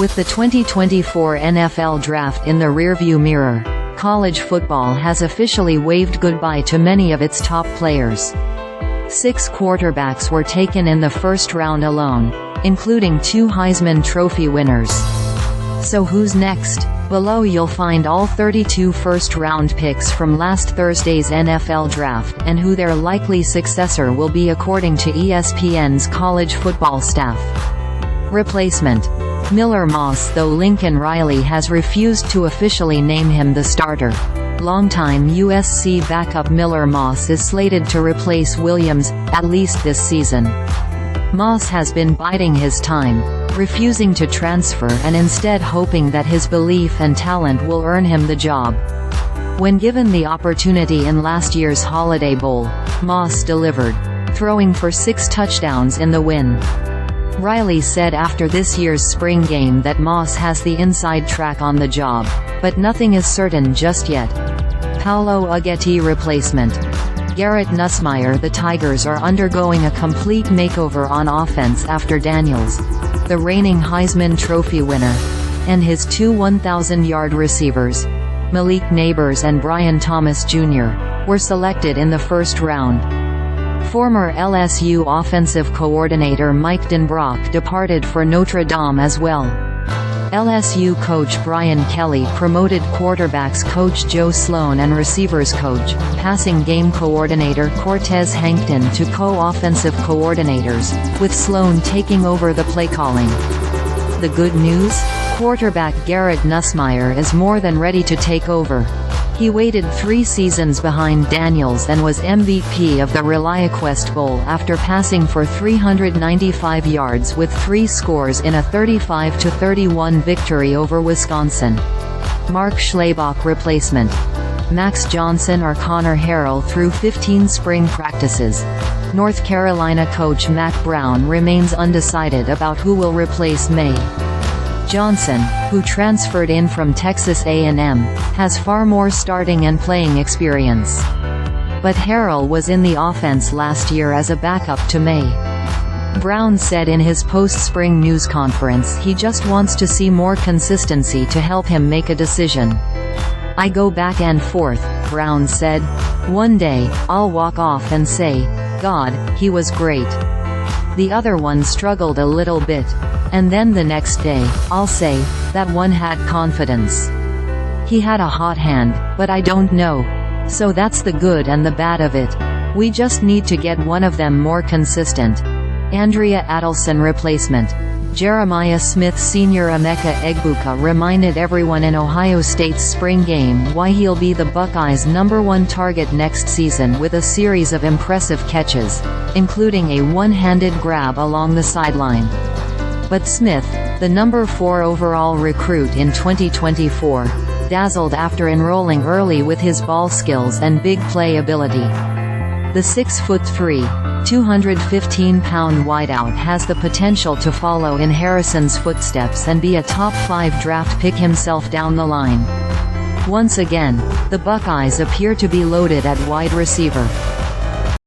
With the 2024 NFL Draft in the rearview mirror, college football has officially waved goodbye to many of its top players. 6 quarterbacks were taken in the first round alone, including 2 Heisman Trophy winners. So who's next? Below you'll find all 32 first-round picks from last Thursday's NFL Draft and who their likely successor will be according to ESPN's college football staff. Replacement. MossThough Lincoln Riley has refused to officially name him the starter. Longtime USC backup Moss is slated to replace Williams, at least this season. Moss has been biding his time, refusing to transfer and instead hoping that his belief and talent will earn him the job. When given the opportunity in last year's Holiday Bowl, Moss delivered, throwing for 6 touchdowns in the win. Riley said after this year's spring game that Moss has the inside track on the job, but nothing is certain just yet. Paolo UggettiReplacement. Garrett NussmeierThe Tigers are undergoing a complete makeover on offense after Daniels, the reigning Heisman Trophy winner, and his 2 1,000-yard receivers, Malik Nabers and Brian Thomas Jr., were selected in the first round. Former LSU offensive coordinator Mike Denbrock departed for Notre Dame as well. LSU coach Brian Kelly promoted quarterbacks coach Joe Sloan and receivers coach, passing game coordinator Cortez Hankton to co-offensive coordinators, with Sloan taking over the play calling. The good news? Quarterback Garrett Nussmeier is more than ready to take over. He waited 3 seasons behind Daniels and was MVP of the ReliaQuest Bowl after passing for 395 yards with 3 scores in a 35-31 victory over Wisconsin. Mark SchlabachReplacement. Max Johnson or Conner HarrellThrough through 15 spring practices. North Carolina coach Mack Brown remains undecided about who will replace Maye. Johnson, who transferred in from Texas A&M, has far more starting and playing experience. But Harrell was in the offense last year as a backup to Maye. Brown said in his post-spring news conference he just wants to see more consistency to help him make a decision. "I go back and forth," Brown said. "One day, I'll walk off and say, God, he was great. The other one struggled a little bit. And then the next day, I'll say, that one had confidence. He had a hot hand, but I don't know. So that's the good and the bad of it. We just need to get one of them more consistent." Andrea AdelsonReplacement. SmithSenior Emeka Egbuka reminded everyone in Ohio State's spring game why he'll be the Buckeyes' #1 target next season with a series of impressive catches, including a one-handed grab along the sideline. But Smith, the #4 overall recruit in 2024, dazzled after enrolling early with his ball skills and big play ability. The 6'3", 215-pound wideout has the potential to follow in Harrison's footsteps and be a top 5 draft pick himself down the line. Once again, the Buckeyes appear to be loaded at wide receiver.